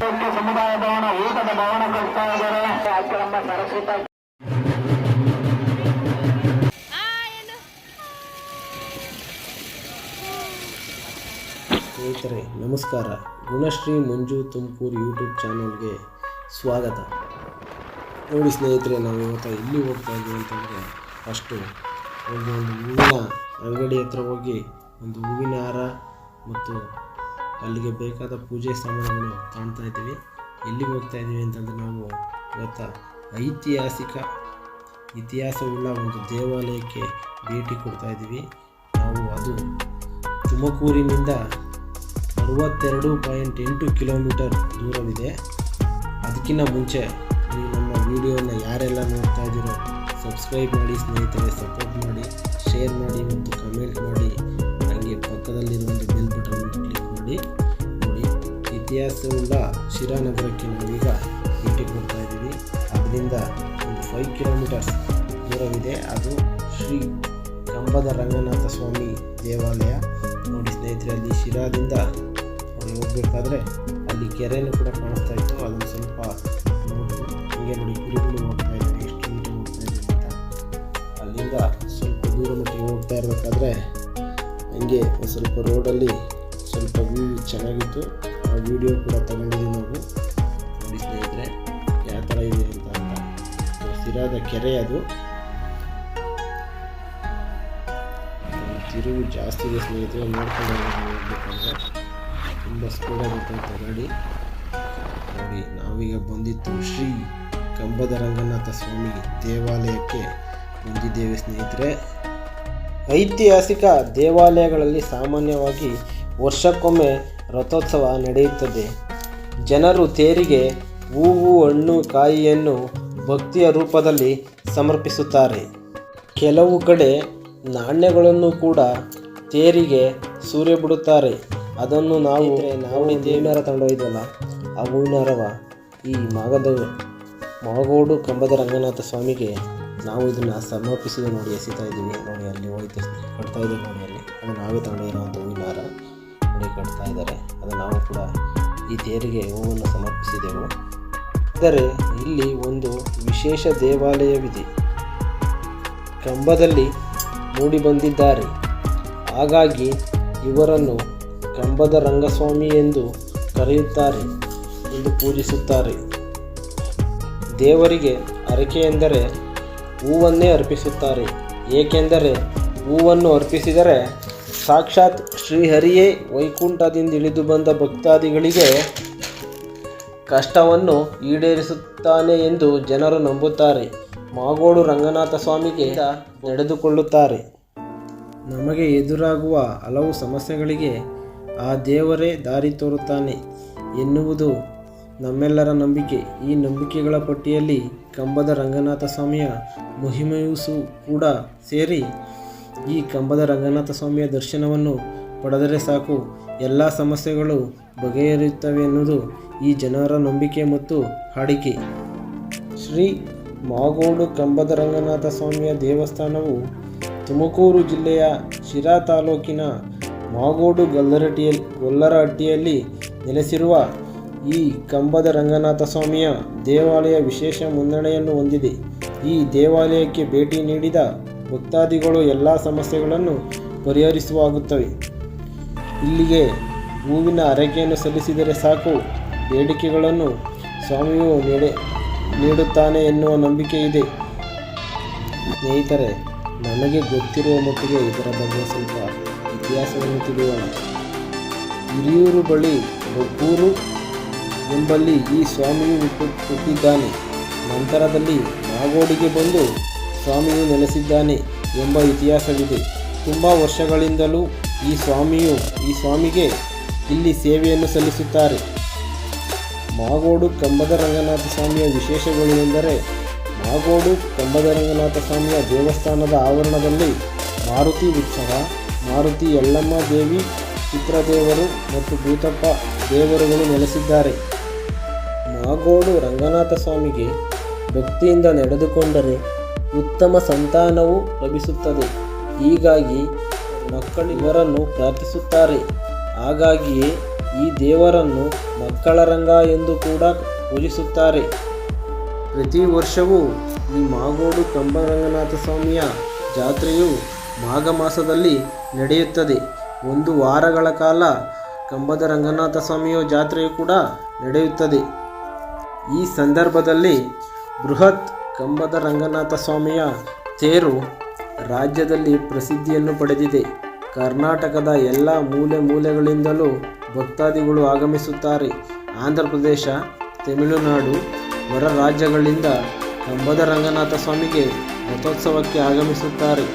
ಸಮುದಾಯ ಭವನ ಊಟದ ಭವನ ಕಟ್ತಾ ಇದ್ದಾರೆ. ನಮ್ಮ ಸರಸ್ವತ ಸ್ನೇಹಿತರೆ ನಮಸ್ಕಾರ. ಗುಣಶ್ರೀ ಮಂಜು ತುಮಕೂರು ಯೂಟ್ಯೂಬ್ ಚಾನಲ್ಗೆ ಸ್ವಾಗತ. ನೋಡಿ ಸ್ನೇಹಿತರೆ, ನಾವು ಇವತ್ತು ಎಲ್ಲಿ ಹೋಗ್ತಾ ಇದ್ದೀವಿ ಅಂತಂದರೆ, ಫಸ್ಟು ಒಂದು ಹೂವಿನ ಅಂಗಡಿ ಹತ್ರ ಹೋಗಿ ಒಂದು ಹೂವಿನ ಹಾರ ಮತ್ತು ಅಲ್ಲಿಗೆ ಬೇಕಾದ ಪೂಜೆ ಸಾಮಾನುಗಳು ಕಾಣ್ತಾ ಇದ್ದೀವಿ. ಎಲ್ಲಿಗೆ ಹೋಗ್ತಾ ಇದ್ದೀವಿ ಅಂತಂದರೆ, ನಾವು ಇವತ್ತು ಇತಿಹಾಸವುಳ್ಳ ಒಂದು ದೇವಾಲಯಕ್ಕೆ ಭೇಟಿ ಕೊಡ್ತಾ ಇದ್ದೀವಿ. ನಾವು ಅದು ತುಮಕೂರಿನಿಂದ 62.8 ಕಿಲೋಮೀಟರ್ ದೂರವಿದೆ. ಅದಕ್ಕಿಂತ ಮುಂಚೆ ನೀವು ನಮ್ಮ ವಿಡಿಯೋನ ಯಾರೆಲ್ಲ ನೋಡ್ತಾ ಇದ್ದೀರೋ ಸಬ್ಸ್ಕ್ರೈಬ್ ಮಾಡಿ ಸ್ನೇಹಿತರೆ, ಸಪೋರ್ಟ್ ಮಾಡಿ, ಶೇರ್ ಮಾಡಿ ಮತ್ತು ಕಮೆಂಟ್ ಮಾಡಿ. ಹಾಗೆ ಪಕ್ಕದಲ್ಲಿರೋ ಒಂದು ಬೆಲ್ ಬಟನ್ ಕ್ಲಿಕ್ ಮಾಡಿ. ನೋಡಿ, ಇತಿಹಾಸವುಳ್ಳ ಶಿರಾನಗರಕ್ಕೆ ನಾವೀಗ ಭೇಟಿ ಕೊಡ್ತಾ ಇದ್ದೀವಿ. ಅದರಿಂದ ಒಂದು 5 ಕಿಲೋಮೀಟರ್ಸ್ ದೂರವಿದೆ. ಅದು ಶ್ರೀ ಕಂಬದ ರಂಗನಾಥ ಸ್ವಾಮಿ ದೇವಾಲಯ. ನೋಡಿ ಸ್ನೇಹಿತರೆ, ಅಲ್ಲಿ ಶಿರಾದಿಂದ ಹೋಗಬೇಕಾದ್ರೆ ಅಲ್ಲಿ ಕೆರೆನೂ ಕೂಡ ಕಾಣಿಸ್ತಾ ಇತ್ತು. ಅದನ್ನು ಸ್ವಲ್ಪ ನೋಡಿ, ಹೀಗೆ ನೋಡಿ ಕುರಿಗಳು ಹೋಗ್ತಾ ಇದ್ದಾವೆ, ಎಷ್ಟು ನೀಟಾಗಿ ಹೋಗ್ತಾ ಇದ್ದಾವೆ ಅಂತ. ಅಲ್ಲಿಂದ ಸ್ವಲ್ಪ ದೂರ ಮಟ್ಟಿಗೆ ಹೋಗ್ತಾ ಇರಬೇಕಾದ್ರೆ ಹಂಗೆ ಒಂದು ಸ್ವಲ್ಪ ರೋಡಲ್ಲಿ ಸ್ವಲ್ಪ ವ್ಯೂ ಚೆನ್ನಾಗಿತ್ತು. ಆ ವಿಡಿಯೋ ಕೂಡ ತಗೊಂಡಿದ್ದೀವಿ ನಾವು. ನೋಡಿ ಸ್ನೇಹಿತರೆ, ಯಾವ ಥರ ಇದೆ ಅಂತ ಶಿರಾದ ಕೆರೆ ಅದು. ತಿರುವು ಜಾಸ್ತಿ ಇದೆ ಸ್ನೇಹಿತರೆ, ನೋಡ್ಕೊಂಡು ಹೋಗ್ಬೇಕಂದ್ರೆ ತುಂಬ ಸ್ಪೀಡಾಗಿ ಗೊತ್ತಾಯ್ತು ಗಾಡಿ. ನೋಡಿ, ನಾವೀಗ ಬಂದಿತ್ತು ಶ್ರೀ ಕಂಬದ ರಂಗನಾಥ ಸ್ವಾಮಿ ದೇವಾಲಯಕ್ಕೆ ಬಂದಿದ್ದೇವೆ ಸ್ನೇಹಿತರೆ. ಐತಿಹಾಸಿಕ ದೇವಾಲಯಗಳಲ್ಲಿ ಸಾಮಾನ್ಯವಾಗಿ ವರ್ಷಕ್ಕೊಮ್ಮೆ ರಥೋತ್ಸವ ನಡೆಯುತ್ತದೆ. ಜನರು ತೇರಿಗೆ ಹೂವು, ಹಣ್ಣು, ಕಾಯಿಯನ್ನು ಭಕ್ತಿಯ ರೂಪದಲ್ಲಿ ಸಮರ್ಪಿಸುತ್ತಾರೆ. ಕೆಲವು ಕಡೆ ನಾಣ್ಯಗಳನ್ನು ಕೂಡ ತೇರಿಗೆ ಸೂರ್ಯ ಬಿಡುತ್ತಾರೆ. ಅದನ್ನು ನಾವು ಹೂವಿನಾರ ತಗೊಂಡೋಗಿದ್ವಲ್ಲ, ಆ ಹೂವಿನಾರವ ಈ ಮಾಗೋಡು ಕಂಬದ ರಂಗನಾಥ ಸ್ವಾಮಿಗೆ ನಾವು ಇದನ್ನು ಸಮರ್ಪಿಸಿದ ನೋಡಿ ಎಸಿತಾ ಇದ್ದೀವಿ. ನೋಡಿ, ಅಲ್ಲಿ ಹೋಯ್ತು ಕಟ್ತಾ ಇದ್ದೀವಿ. ನೋಡಿ, ಅಲ್ಲಿ ಅದು ನಾವೇ ತಗೊಂಡಿರೋಂಥ ಹೂವಿನಾರ ನೋಡಿ ಕಟ್ತಾ ಇದ್ದಾರೆ. ಅದು ನಾವು ಕೂಡ ಈ ತೇರಿಗೆ ಹೂವನ್ನು ಸಮರ್ಪಿಸಿದೆವು. ಆದರೆ ಇಲ್ಲಿ ಒಂದು ವಿಶೇಷ ದೇವಾಲಯವಿದೆ. ಕಂಬದಲ್ಲಿ ಮೂಡಿ ಬಂದಿದ್ದಾರೆ. ಹಾಗಾಗಿ ಇವರನ್ನು ಕಂಬದ ರಂಗಸ್ವಾಮಿ ಎಂದು ಕರೆಯುತ್ತಾರೆ ಎಂದು ಪೂಜಿಸುತ್ತಾರೆ. ದೇವರಿಗೆ ಹರಕೆ ಎಂದರೆ ಹೂವನ್ನೇ ಅರ್ಪಿಸುತ್ತಾರೆ. ಏಕೆಂದರೆ ಹೂವನ್ನು ಅರ್ಪಿಸಿದರೆ ಸಾಕ್ಷಾತ್ ಶ್ರೀಹರಿಯೇ ವೈಕುಂಠದಿಂದ ಇಳಿದು ಬಂದ ಭಕ್ತಾದಿಗಳಿಗೆ ಕಷ್ಟವನ್ನು ಈಡೇರಿಸುತ್ತಾನೆ ಎಂದು ಜನರು ನಂಬುತ್ತಾರೆ. ಮಾಗೋಡು ರಂಗನಾಥ ಸ್ವಾಮಿಗೆ ನಡೆದುಕೊಳ್ಳುತ್ತಾರೆ. ನಮಗೆ ಎದುರಾಗುವ ಹಲವು ಸಮಸ್ಯೆಗಳಿಗೆ ಆ ದೇವರೇ ದಾರಿ ತೋರುತ್ತಾನೆ ಎನ್ನುವುದು ನಮ್ಮೆಲ್ಲರ ನಂಬಿಕೆ. ಈ ನಂಬಿಕೆಗಳ ಪಟ್ಟಿಯಲ್ಲಿ ಕಂಬದ ರಂಗನಾಥ ಸ್ವಾಮಿಯ ಮಹಿಮೆಯೂ ಕೂಡ ಸೇರಿ. ಈ ಕಂಬದ ರಂಗನಾಥ ಸ್ವಾಮಿಯ ದರ್ಶನವನ್ನು ಪಡೆದರೆ ಸಾಕು, ಎಲ್ಲ ಸಮಸ್ಯೆಗಳು ಬಗೆಹರಿಯುತ್ತವೆ ಎನ್ನುವುದು ಈ ಜನರ ನಂಬಿಕೆ ಮತ್ತು ಹಾಡಿಕೆ. ಶ್ರೀ ಮಾಗೋಡು ಕಂಬದ ರಂಗನಾಥ ಸ್ವಾಮಿಯ ದೇವಸ್ಥಾನವು ತುಮಕೂರು ಜಿಲ್ಲೆಯ ಶಿರಾ ತಾಲೂಕಿನ ಮಾಗೋಡು ಗೊಲ್ಲರಹಟ್ಟಿಯಲ್ಲಿ ನೆಲೆಸಿರುವ ಈ ಕಂಬದ ರಂಗನಾಥ ಸ್ವಾಮಿಯ ದೇವಾಲಯ ವಿಶೇಷ ಮುನ್ನಡೆಯನ್ನು ಹೊಂದಿದೆ. ಈ ದೇವಾಲಯಕ್ಕೆ ಭೇಟಿ ನೀಡಿದ ಭಕ್ತಾದಿಗಳು ಎಲ್ಲ ಸಮಸ್ಯೆಗಳನ್ನು ಪರಿಹರಿಸುವಾಗುತ್ತವೆ. ಇಲ್ಲಿಗೆ ಹೂವಿನ ಹರಕೆಯನ್ನು ಸಲ್ಲಿಸಿದರೆ ಸಾಕು, ಬೇಡಿಕೆಗಳನ್ನು ಸ್ವಾಮಿಯು ನೀಡುತ್ತಾನೆ ಎನ್ನುವ ನಂಬಿಕೆ ಇದೆ. ಸ್ನೇಹಿತರೆ, ನನಗೆ ಗೊತ್ತಿರುವ ಮಟ್ಟಿಗೆ ಇದರ ಬಗ್ಗೆ ಸ್ವಲ್ಪ ಇತಿಹಾಸವನ್ನು ತಿಳಿಯೋಣ. ಹಿರಿಯೂರು ಬಳಿ ಬೊಬ್ಬೂರು ಎಂಬಲ್ಲಿ ಈ ಸ್ವಾಮಿಯು ಹುಟ್ಟಿದ್ದಾನೆ. ನಂತರದಲ್ಲಿ ಮಾಗೋಡಿಗೆ ಬಂದು ಸ್ವಾಮಿಯು ನೆಲೆಸಿದ್ದಾನೆ ಎಂಬ ಇತಿಹಾಸವಿದೆ. ತುಂಬ ವರ್ಷಗಳಿಂದಲೂ ಈ ಸ್ವಾಮಿಗೆ ಇಲ್ಲಿ ಸೇವೆಯನ್ನು ಸಲ್ಲಿಸುತ್ತಾರೆ. ಮಾಗೋಡು ಕಂಬದ ರಂಗನಾಥ ಸ್ವಾಮಿಯ ವಿಶೇಷಗಳು ಎಂದರೆ, ಮಾಗೋಡು ಕಂಬದ ರಂಗನಾಥ ಸ್ವಾಮಿಯ ದೇವಸ್ಥಾನದ ಆವರಣದಲ್ಲಿ ಮಾರುತಿ ಉತ್ಸವ, ಮಾರುತಿ ಯಲ್ಲಮ್ಮ ದೇವಿ, ಚಿತ್ರದೇವರು ಮತ್ತು ಭೂತಪ್ಪ ದೇವರುಗಳು ನೆಲೆಸಿದ್ದಾರೆ. ಮಾಗೋಡು ರಂಗನಾಥ ಸ್ವಾಮಿಗೆ ಭಕ್ತಿಯಿಂದ ನಡೆದುಕೊಂಡರೆ ಉತ್ತಮ ಸಂತಾನವು ಲಭಿಸುತ್ತದೆ. ಹೀಗಾಗಿ ಮಕ್ಕಳು ಇವರನ್ನು ಪ್ರಾರ್ಥಿಸುತ್ತಾರೆ. ಹಾಗಾಗಿಯೇ ಈ ದೇವರನ್ನು ಮಕ್ಕಳ ರಂಗ ಎಂದು ಕೂಡ ಪೂಜಿಸುತ್ತಾರೆ. ಪ್ರತಿ ವರ್ಷವೂ ಈ ಮಾಗೋಡು ಕಂಬರಂಗನಾಥ ಸ್ವಾಮಿಯ ಜಾತ್ರೆಯು ಮಾಘ ಮಾಸದಲ್ಲಿ ನಡೆಯುತ್ತದೆ. 1 ವಾರಗಳ ಕಾಲ ಕಂಬದ ರಂಗನಾಥ ಸ್ವಾಮಿಯ ಜಾತ್ರೆಯು ಕೂಡ ನಡೆಯುತ್ತದೆ. ಈ ಸಂದರ್ಭದಲ್ಲಿ ಬೃಹತ್ ಕಂಬದ ರಂಗನಾಥ ಸ್ವಾಮಿಯ ತೇರು ರಾಜ್ಯದಲ್ಲಿ ಪ್ರಸಿದ್ಧಿಯನ್ನು ಪಡೆದಿದೆ. ಕರ್ನಾಟಕದ ಎಲ್ಲ ಮೂಲೆಗಳಿಂದಲೂ ಭಕ್ತಾದಿಗಳು ಆಗಮಿಸುತ್ತಾರೆ. ಆಂಧ್ರ ಪ್ರದೇಶ, ತಮಿಳುನಾಡು, ಹೊರ ರಾಜ್ಯಗಳಿಂದ ಕಂಬದ ರಂಗನಾಥ ಸ್ವಾಮಿಗೆ ರಥೋತ್ಸವಕ್ಕೆ ಆಗಮಿಸುತ್ತಾರೆ.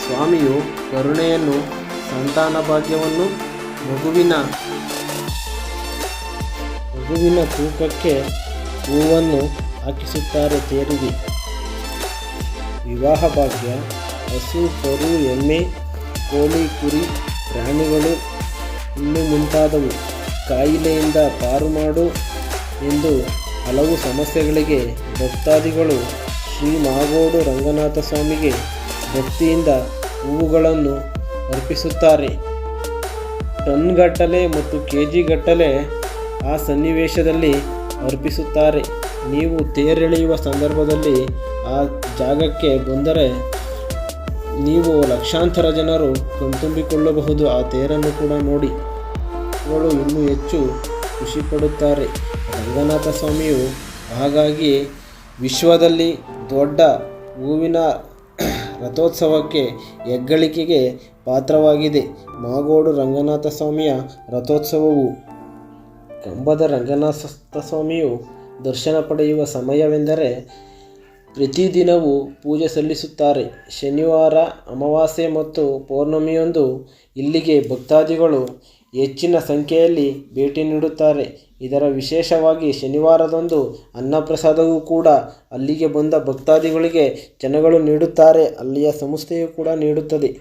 ಸ್ವಾಮಿಯು ಕರುಣೆಯನ್ನು, ಸಂತಾನ ಭಾಗ್ಯವನ್ನು, ಮಗುವಿನ ತೂಕಕ್ಕೆ ಹೂವನ್ನು ಹಾಕಿಸುತ್ತಾರೆ. ತೇರಿಗೆ ವಿವಾಹ ಭಾಗ್ಯ, ಹಸು, ಕರು, ಎಮ್ಮೆ, ಕೋಳಿ, ಕುರಿ, ಪ್ರಾಣಿಗಳು ಇನ್ನು ಮುಂತಾದವು ಕಾಯಿಲೆಯಿಂದ ಪಾರು ಮಾಡು ಎಂದು ಹಲವು ಸಮಸ್ಯೆಗಳಿಗೆ ಭಕ್ತಾದಿಗಳು ಶ್ರೀ ಮಾಗೋಡು ರಂಗನಾಥ ಸ್ವಾಮಿಗೆ ಭಕ್ತಿಯಿಂದ ಹೂವುಗಳನ್ನು ಅರ್ಪಿಸುತ್ತಾರೆ. ಟನ್ಗಟ್ಟಲೆ ಮತ್ತು ಕೆಜಿಗಟ್ಟಲೆ ಆ ಸನ್ನಿವೇಶದಲ್ಲಿ ಅರ್ಪಿಸುತ್ತಾರೆ. ನೀವು ತೇರೆಳೆಯುವ ಸಂದರ್ಭದಲ್ಲಿ ಆ ಜಾಗಕ್ಕೆ ಬಂದರೆ ನೀವು ಲಕ್ಷಾಂತರ ಜನರು ಕಣ್ತುಂಬಿಕೊಳ್ಳಬಹುದು. ಆ ತೇರನ್ನು ಕೂಡ ನೋಡಿ ಅವಳು ಇನ್ನೂ ಹೆಚ್ಚು ಖುಷಿಪಡುತ್ತಾರೆ. ರಂಗನಾಥ ಸ್ವಾಮಿಯು ಹಾಗಾಗಿ ವಿಶ್ವದಲ್ಲಿ ದೊಡ್ಡ ಹೂವಿನ ರಥೋತ್ಸವಕ್ಕೆ ಹೆಗ್ಗಳಿಕೆಗೆ ಪಾತ್ರವಾಗಿದೆ. ಮಾಗೋಡು ರಂಗನಾಥ ಸ್ವಾಮಿಯ ರಥೋತ್ಸವವು ಕಂಬದ ರಂಗನಾಥ ಸ್ವಾಮಿಯು ದರ್ಶನ ಪಡೆಯುವ ಸಮಯವೆಂದರೆ ಪ್ರತಿದಿನವೂ ಪೂಜೆ ಸಲ್ಲಿಸುತ್ತಾರೆ. ಶನಿವಾರ, ಅಮಾವಾಸ್ಯೆ ಮತ್ತು ಪೌರ್ಣಮಿಯಂದು ಇಲ್ಲಿಗೆ ಭಕ್ತಾದಿಗಳು ಹೆಚ್ಚಿನ ಸಂಖ್ಯೆಯಲ್ಲಿ ಭೇಟಿ ನೀಡುತ್ತಾರೆ. ಇದರ ವಿಶೇಷವಾಗಿ ಶನಿವಾರದಂದು ಅನ್ನಪ್ರಸಾದವೂ ಕೂಡ ಅಲ್ಲಿಗೆ ಬಂದ ಭಕ್ತಾದಿಗಳಿಗೆ ಜನಗಳು ನೀಡುತ್ತಾರೆ. ಅಲ್ಲಿಯ ಸಂಸ್ಥೆಯು ಕೂಡ ನೀಡುತ್ತದೆ.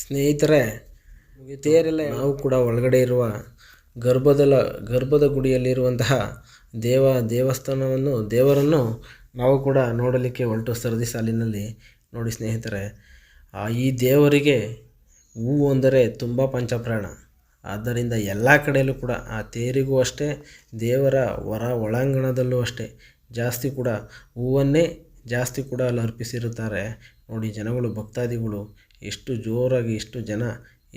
ಸ್ನೇಹಿತರೆ, ತೇರೆಲ್ಲ ನಾವು ಕೂಡ ಒಳಗಡೆ ಇರುವ ಗರ್ಭದ ಗುಡಿಯಲ್ಲಿರುವಂತಹ ದೇವರನ್ನು ನಾವು ಕೂಡ ನೋಡಲಿಕ್ಕೆ ಹೊರಟು ಸರದಿ ಸಾಲಿನಲ್ಲಿ ನೋಡಿ ಸ್ನೇಹಿತರೆ. ಈ ದೇವರಿಗೆ ಹೂವು ಅಂದರೆ ತುಂಬ ಪಂಚಪ್ರಾಣ. ಆದ್ದರಿಂದ ಎಲ್ಲ ಕಡೆಯಲ್ಲೂ ಕೂಡ ಆ ತೇರಿಗೂ ಅಷ್ಟೇ, ದೇವರ ಒಳಾಂಗಣದಲ್ಲೂ ಅಷ್ಟೇ ಜಾಸ್ತಿ ಕೂಡ ಹೂವನ್ನೇ ಜಾಸ್ತಿ ಕೂಡ ಅಲ್ಲಿ ಅರ್ಪಿಸಿರುತ್ತಾರೆ. ನೋಡಿ ಜನಗಳು, ಭಕ್ತಾದಿಗಳು ಎಷ್ಟು ಜೋರಾಗಿ ಎಷ್ಟು ಜನ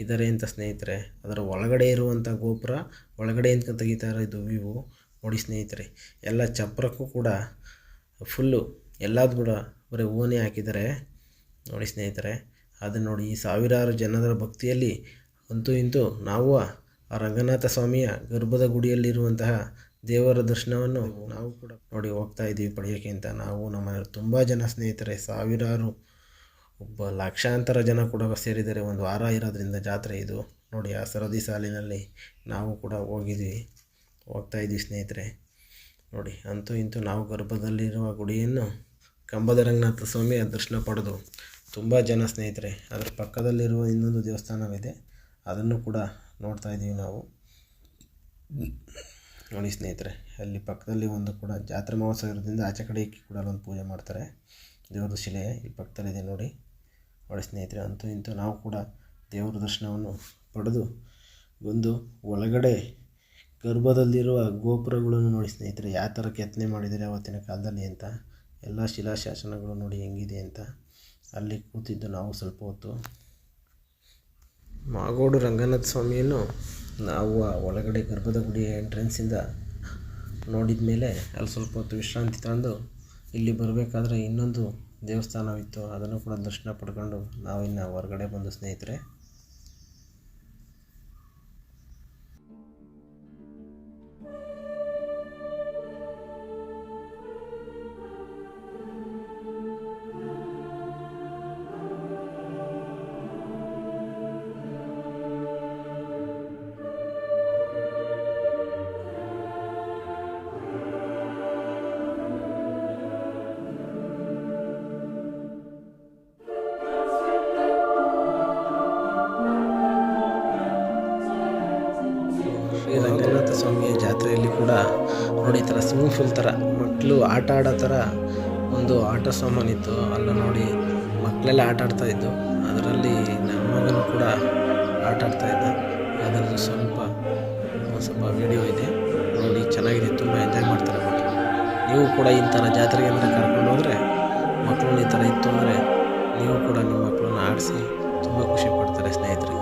ಇದ್ದಾರೆ ಅಂತ ಸ್ನೇಹಿತರೆ. ಅದರ ಒಳಗಡೆ ಇರುವಂಥ ಗೋಪುರ ಒಳಗಡೆಯಿಂದ ತೆಗಿತಾರೆ ಇದು ವ್ಯೂ ನೋಡಿ ಸ್ನೇಹಿತರೆ. ಎಲ್ಲ ಚಪ್ರಕ್ಕೂ ಕೂಡ ಫುಲ್ಲು ಎಲ್ಲದು ಕೂಡ ಬರೀ ಹೂವನ್ನೇ ಹಾಕಿದ್ದಾರೆ ನೋಡಿ ಸ್ನೇಹಿತರೆ. ಅದು ನೋಡಿ, ಈ ಸಾವಿರಾರು ಜನರ ಭಕ್ತಿಯಲ್ಲಿ ಅಂತೂ ಇಂತೂ ನಾವು ಆ ರಂಗನಾಥ ಸ್ವಾಮಿಯ ಗರ್ಭದ ಗುಡಿಯಲ್ಲಿರುವಂತಹ ದೇವರ ದರ್ಶನವನ್ನು ನಾವು ಕೂಡ ನೋಡಿ ಹೋಗ್ತಾ ಇದ್ದೀವಿ ಪಡೆಯೋಕ್ಕೆ ಅಂತ. ನಾವು ನಮ್ಮ ತುಂಬ ಜನ ಸ್ನೇಹಿತರೆ, ಸಾವಿರಾರು ಲಕ್ಷಾಂತರ ಜನ ಕೂಡ ಸೇರಿದ್ದಾರೆ. ಒಂದು ವಾರ ಇರೋದ್ರಿಂದ ಜಾತ್ರೆ ಇದು ನೋಡಿ. ಆ ಸರದಿ ಸಾಲಿನಲ್ಲಿ ನಾವು ಕೂಡ ಹೋಗ್ತಾ ಇದ್ದೀವಿ ಸ್ನೇಹಿತರೆ ನೋಡಿ. ಅಂತೂ ಇಂತೂ ನಾವು ಗರ್ಭದಲ್ಲಿರುವ ಗುಡಿಯನ್ನು ಕಂಬದ ರಂಗನಾಥ ಸ್ವಾಮಿಯ ದರ್ಶನ ಪಡೆದು ತುಂಬ ಜನ ಸ್ನೇಹಿತರೆ. ಅದರ ಪಕ್ಕದಲ್ಲಿರುವ ಇನ್ನೊಂದು ದೇವಸ್ಥಾನವಿದೆ, ಅದನ್ನು ಕೂಡ ನೋಡ್ತಾ ಇದ್ದೀವಿ ನಾವು ನೋಡಿ ಸ್ನೇಹಿತರೆ. ಅಲ್ಲಿ ಪಕ್ಕದಲ್ಲಿ ಒಂದು ಕೂಡ ಜಾತ್ರೆ ಮಹೋತ್ಸವ ಇರೋದ್ರಿಂದ ಆಚೆ ಕಡೆ ಕೂಡ ಒಂದು ಪೂಜೆ ಮಾಡ್ತಾರೆ. ದೇವರ ಶಿಲೆ ಈ ಪಕ್ಕದಲ್ಲಿದೆ ನೋಡಿ ಸ್ನೇಹಿತರೆ. ಅಂತೂ ಇಂತೂ ನಾವು ಕೂಡ ದೇವರ ದರ್ಶನವನ್ನು ಪಡೆದು ಬಂದು ಒಳಗಡೆ ಗರ್ಭದಲ್ಲಿರುವ ಗೋಪುರಗಳನ್ನು ನೋಡಿ ಸ್ನೇಹಿತರೆ, ಯಾವ ಥರ ಕೆತ್ತನೆ ಮಾಡಿದ್ದಾರೆ ಆವತ್ತಿನ ಕಾಲದಲ್ಲಿ ಅಂತ. ಎಲ್ಲ ಶಿಲಾಶಾಸನಗಳು ನೋಡಿ ಹೆಂಗಿದೆ ಅಂತ. ಅಲ್ಲಿ ಕೂತಿದ್ದು ನಾವು ಸ್ವಲ್ಪ ಹೊತ್ತು ಮಾಗೋಡು ರಂಗನಾಥ ಸ್ವಾಮಿಯನ್ನು ನಾವು ಒಳಗಡೆ ಗರ್ಭದ ಗುಡಿಯ ಎಂಟ್ರೆನ್ಸಿಂದ ನೋಡಿದ ಮೇಲೆ ಅಲ್ಲಿ ಸ್ವಲ್ಪ ಹೊತ್ತು ವಿಶ್ರಾಂತಿ ತಗೊಂಡು ಇಲ್ಲಿ ಬರಬೇಕಾದ್ರೆ ಇನ್ನೊಂದು ದೇವಸ್ಥಾನವಿತ್ತು, ಅದನ್ನು ಕೂಡ ದರ್ಶನ ಪಡ್ಕೊಂಡು ನಾವಿನ್ನು ಹೊರಗಡೆ ಬಂದು ಸ್ನೇಹಿತರೆ. ಶ್ರೀ ರಂಗನಾಥ ಸ್ವಾಮಿಯ ಜಾತ್ರೆಯಲ್ಲಿ ಕೂಡ ನೋಡಿ, ಈ ಥರ ಸ್ವಿಮ್ಮಿಂಗ್ ಪೂಲ್ ಥರ ಮಕ್ಕಳು ಆಟ ಆಡೋ ಥರ ಒಂದು ಆಟ ಸಾಮಾನಿತ್ತು. ಅಲ್ಲ ನೋಡಿ, ಮಕ್ಕಳೆಲ್ಲ ಆಟ ಆಡ್ತಾಯಿದ್ದು. ಅದರಲ್ಲಿ ನನ್ನ ಮಗನೂ ಕೂಡ ಆಟ ಆಡ್ತಾಯಿದ್ದ. ಅದರದ್ದು ಸ್ವಲ್ಪ ವಿಡಿಯೋ ಇದೆ ನೋಡಿ, ಚೆನ್ನಾಗಿದೆ, ತುಂಬ ಎಂಜಾಯ್ ಮಾಡ್ತಾರೆ ಮಕ್ಕಳು. ನೀವು ಕೂಡ ಈ ಥರ ಜಾತ್ರೆಗೆ ಅಂದರೆ ಕರ್ಕೊಂಡು ಹೋದರೆ ಮಕ್ಕಳು ಈ ಥರ ಇತ್ತು ಅಂದರೆ ನೀವು ಕೂಡ ನಿಮ್ಮ ಮಕ್ಕಳನ್ನ ಆಡಿಸಿ ತುಂಬ ಖುಷಿ ಪಡ್ತಾರೆ ಸ್ನೇಹಿತರೆ.